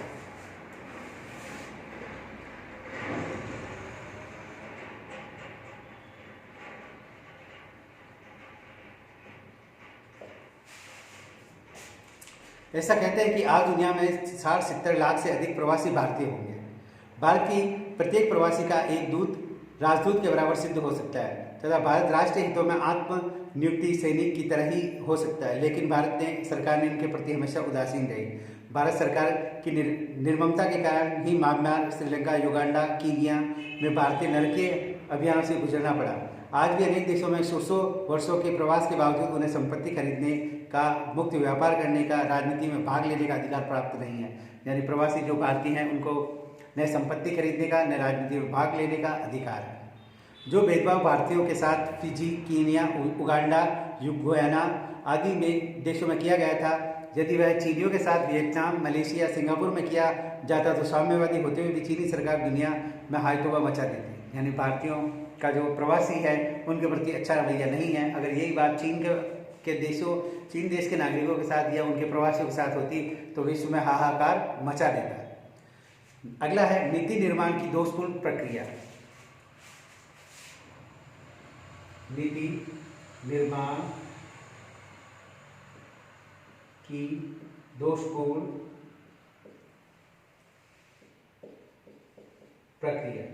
ऐसा कहते हैं कि आज दुनिया में 60-70 लाख से अधिक प्रवासी भारतीय होंगे। भारत की प्रत्येक प्रवासी का एक दूत राजदूत के बराबर सिद्ध हो सकता है तथा भारत राष्ट्रीय हितों में आत्मनियुक्ति सैनिक की तरह ही हो सकता है, लेकिन भारत ने सरकार ने इनके प्रति हमेशा उदासीन रही। भारत सरकार की निर्ममता के कारण ही म्यांमार, श्रीलंका, युगांडा, कीनिया में भारतीय नरकीय अभियानों से गुजरना पड़ा। आज भी अनेक देशों में 100 वर्षों के प्रवास के बावजूद उन्हें संपत्ति खरीदने का, मुक्त व्यापार करने का, राजनीति में भाग लेने का अधिकार प्राप्त नहीं है। यानी प्रवासी जो भारतीय हैं उनको न संपत्ति खरीदने का, न राजनीति में भाग लेने का अधिकार है। जो भेदभाव भारतीयों के साथ फिजी, कीनिया, उगांडा, गुयाना आदि में देशों में किया गया था, यदि वह चीनियों के साथ वियतनाम, मलेशिया, सिंगापुर में किया जाता तो साम्यवादी होते हुए भी चीनी सरकार दुनिया में हायतोबा मचा देती। यानी भारतीयों का जो प्रवासी है उनके प्रति अच्छा रवैया नहीं है। अगर यही बात चीन देश के नागरिकों के साथ या उनके प्रवासियों के साथ होती तो विश्व में हाहाकार मचा देता। अगला है नीति निर्माण की दोषपूर्ण प्रक्रिया। नीति निर्माण की दोषपूर्ण प्रक्रिया।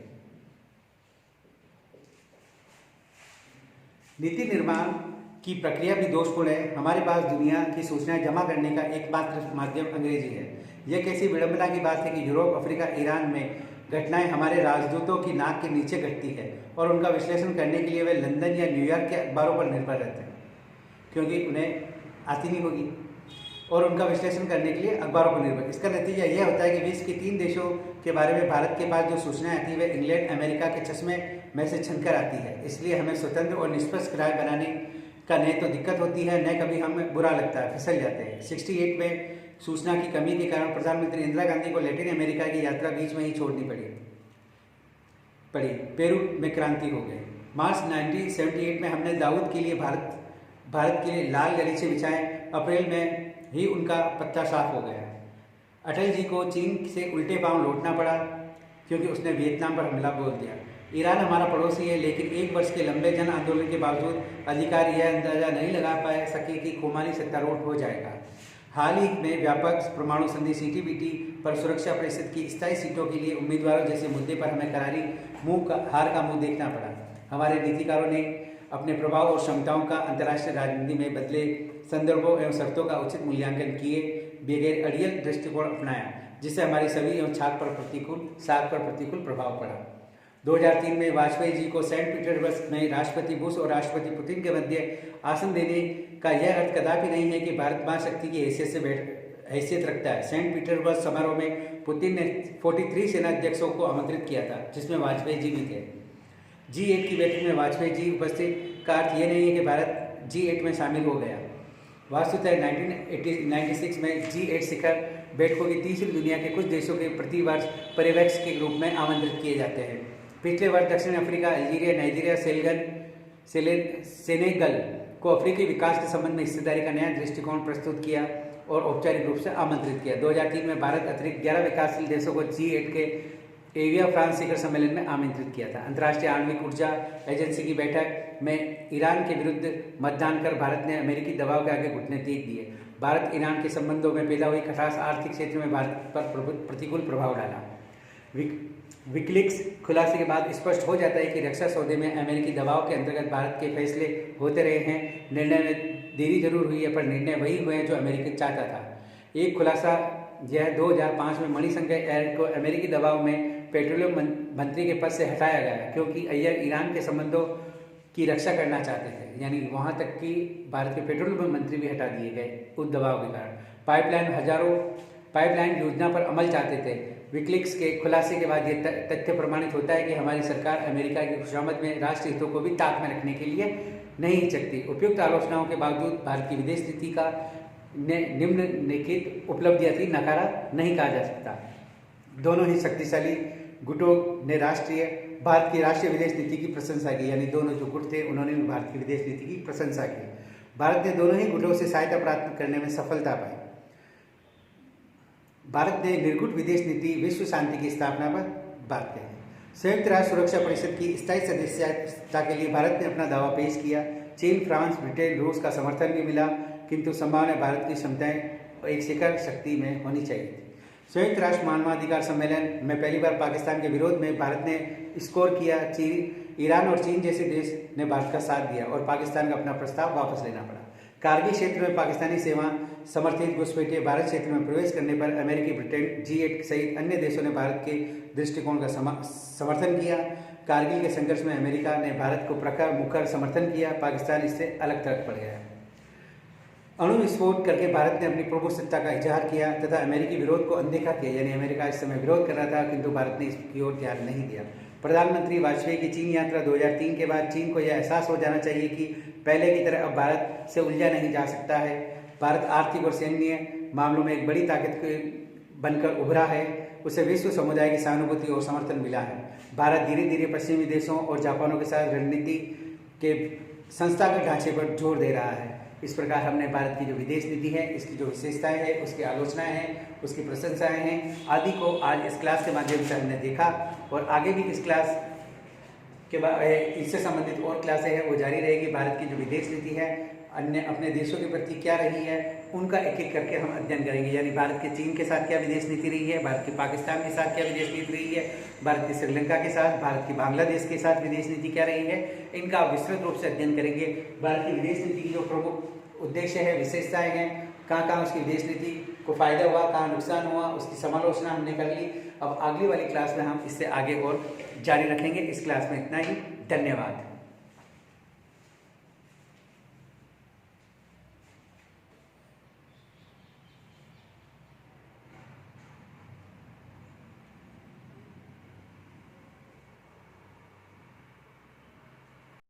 नीति निर्माण की प्रक्रिया भी दोषपूर्ण है। हमारे पास दुनिया की सूचनाएं जमा करने का एकमात्र माध्यम अंग्रेजी है। यह कैसी विडंबना की बात है कि यूरोप, अफ्रीका, ईरान में घटनाएं हमारे राजदूतों की नाक के नीचे घटती है और उनका विश्लेषण करने के लिए वे लंदन या न्यूयॉर्क के अखबारों पर निर्भर रहते हैं, क्योंकि उन्हें आती नहीं होगी और उनका विश्लेषण करने के लिए अखबारों पर निर्भर। इसका नतीजा यह होता है कि विश्व के 3 देशों के बारे में भारत के पास जो सूचनाएं आती है वे इंग्लैंड, अमेरिका के चश्मे में से छनकर आती है। इसलिए हमें स्वतंत्र और निष्पक्ष राय बनाने का न तो दिक्कत होती है, न कभी हमें बुरा लगता है, फिसल जाते हैं। 68 में सूचना की कमी के कारण प्रधानमंत्री इंदिरा गांधी को लैटिन अमेरिका की यात्रा बीच में ही छोड़नी पड़ी। पेरू में क्रांति हो गई। मार्च 1978 में हमने दाऊद के लिए भारत के लिए लाल गलीचे बिछाए। अप्रैल में ही उनका पत्ता साफ हो गया। अटल जी को चीन से उल्टे पांव लौटना पड़ा क्योंकि उसने वियतनाम पर हमला बोल दिया। ईरान हमारा पड़ोसी है, लेकिन 1 वर्ष के लंबे जन आंदोलन के बावजूद अधिकारी यह अंदाजा नहीं लगा पाए सके कि खोमानी सत्तारूढ़ हो जाएगा। हाल ही में व्यापक परमाणु संधि CTBT पर सुरक्षा परिषद की स्थायी सीटों के लिए उम्मीदवारों जैसे मुद्दे पर हमें करारी हार का मुंह देखना पड़ा। हमारे नीतिकारों ने अपने प्रभाव और क्षमताओं का अंतर्राष्ट्रीय राजनीति में बदले संदर्भों एवं शर्तों का उचित मूल्यांकन किए बगैर अड़ियल दृष्टिकोण अपनाया, जिससे हमारी सभी एवं साख पर प्रतिकूल प्रभाव पड़ा। 2003 में वाजपेयी जी को सेंट पीटर्सबर्ग में राष्ट्रपति बुश और राष्ट्रपति पुतिन के मध्य आसन देने का यह अर्थ कदापि नहीं है कि भारत महाशक्ति की हैसियत रखता है। सेंट पीटर्सबर्ग समारोह में पुतिन ने 43 सेना अध्यक्षों को आमंत्रित किया था, जिसमें वाजपेयी जी भी थे। G8 की बैठक में वाजपेयी जी उपस्थित का अर्थ यह नहीं है कि भारत G8 में शामिल हो गया। वास्तुतः 1996 में G8 शिखर बैठकों की तीसरी दुनिया के कुछ देशों के प्रतिवर्ष पर्यवेक्षक के रूप में आमंत्रित किए जाते हैं। पिछले वर्ष दक्षिण अफ्रीका, अल्जीरिया, नाइजीरिया, सेनेगल को अफ्रीकी विकास के संबंध में हिस्सेदारी का नया दृष्टिकोण प्रस्तुत किया और औपचारिक रूप से आमंत्रित किया। 2003 में भारत अतिरिक्त 11 विकासशील देशों को G8 के एविया फ्रांस शिखर सम्मेलन में आमंत्रित किया था। अंतर्राष्ट्रीय आणविक ऊर्जा एजेंसी की बैठक में ईरान के विरुद्ध मतदान कर भारत ने अमेरिकी दबाव के आगे घुटने टेक दिए। भारत ईरान के संबंधों में पैदा हुई खटास आर्थिक क्षेत्र में भारत पर प्रतिकूल प्रभाव डाला। विकिलीक्स खुलासे के बाद स्पष्ट हो जाता है कि रक्षा सौदे में अमेरिकी दबाव के अंतर्गत भारत के फैसले होते रहे हैं। निर्णय में देरी जरूर हुई है, पर निर्णय वही हुए हैं जो अमेरिका चाहता था। एक खुलासा यह 2005 में मणिशंकर एयर को अमेरिकी दबाव में पेट्रोलियम मंत्री के पद से हटाया गया, क्योंकि अय्यर ईरान के संबंधों की रक्षा करना चाहते थे। यानी वहाँ तक कि भारत के पेट्रोलियम मंत्री भी हटा दिए गए उस दबाव के कारण। पाइपलाइन योजना पर अमल चाहते थे। विकिलीक्स के खुलासे के बाद ये तथ्य प्रमाणित होता है कि हमारी सरकार अमेरिका की खुशामद में राष्ट्र हितों को भी ताक में रखने के लिए नहीं हिचकती। उपयुक्त आलोचनाओं के बावजूद भारत की विदेश नीति का निम्नलिखित उपलब्धियां थी नकारा नहीं कहा जा सकता। दोनों ही शक्तिशाली गुटों ने भारत की राष्ट्रीय विदेश नीति की प्रशंसा की। यानी दोनों जो गुट थे उन्होंने भी भारत की विदेश नीति की प्रशंसा की। भारत ने दोनों ही गुटों से सहायता प्राप्त करने में सफलता पाई। भारत ने निर्गुट विदेश नीति विश्व शांति की स्थापना पर बात कही। संयुक्त राष्ट्र सुरक्षा परिषद की स्थायी सदस्यता के लिए भारत ने अपना दावा पेश किया। चीन, फ्रांस, ब्रिटेन, रूस का समर्थन भी मिला, किंतु संभावना भारत की क्षमताएं एक शिखर शक्ति में होनी चाहिए थी। संयुक्त राष्ट्र मानवाधिकार सम्मेलन में पहली बार पाकिस्तान के विरोध में भारत ने स्कोर किया। ईरान और चीन जैसे देश ने भारत का साथ दिया और पाकिस्तान का अपना प्रस्ताव वापस लेना पड़ा। कारगिल क्षेत्र में पाकिस्तानी सेना समर्थित घुसपैठिए भारत क्षेत्र में प्रवेश करने पर अमेरिकी, ब्रिटेन, G8 सहित अन्य देशों ने भारत के दृष्टिकोण का समर्थन किया। कारगिल के संघर्ष में अमेरिका ने भारत को प्रखर मुखर समर्थन किया। पाकिस्तान इससे अलग थलग पड़ गया। अणु विस्फोट करके भारत ने अपनी प्रभु सत्ता का इजहार किया तथा अमेरिकी विरोध को अनदेखा किया, यानी अमेरिका इस समय विरोध कर रहा था किंतु भारत ने इसकी ओर ध्यान नहीं दिया। प्रधानमंत्री वाजपेयी की चीन यात्रा 2003 के बाद चीन को यह एहसास हो जाना चाहिए कि पहले की तरह अब भारत से उलझा नहीं जा सकता है। भारत आर्थिक और सैन्य मामलों में एक बड़ी ताकत बनकर उभरा है, उसे विश्व समुदाय की सहानुभूति और समर्थन मिला है। भारत धीरे धीरे पश्चिमी देशों और जापानों के साथ रणनीति के संस्थागत ढांचे पर जोर दे रहा है। इस प्रकार हमने भारत की जो विदेश नीति है, इसकी जो विशेषताएं हैं, उसकी आलोचनाएं हैं, उसकी प्रशंसाएं हैं आदि को आज इस क्लास के माध्यम से हमने देखा और आगे भी इस क्लास के बाद इससे संबंधित और क्लासें हैं वो जारी रहेगी। भारत की जो विदेश नीति है, अन्य अपने देशों के प्रति क्या रही है, उनका एक एक करके हम अध्ययन करेंगे। यानी भारत के चीन के साथ क्या विदेश नीति रही है, भारत की पाकिस्तान के साथ क्या विदेश नीति रही है, भारत की श्रीलंका के साथ, भारत की बांग्लादेश के साथ विदेश नीति क्या रही है, इनका विस्तृत रूप से अध्ययन करेंगे। भारत की विदेश नीति की जो प्रमुख उद्देश्य है, विशेषताएं हैं, कहाँ उसकी विदेश नीति को फायदा हुआ, कहाँ नुकसान हुआ, उसकी समालोचना हमने कर ली। अब अगली वाली क्लास में हम इससे आगे और जारी रखेंगे। इस क्लास में इतना ही। धन्यवाद।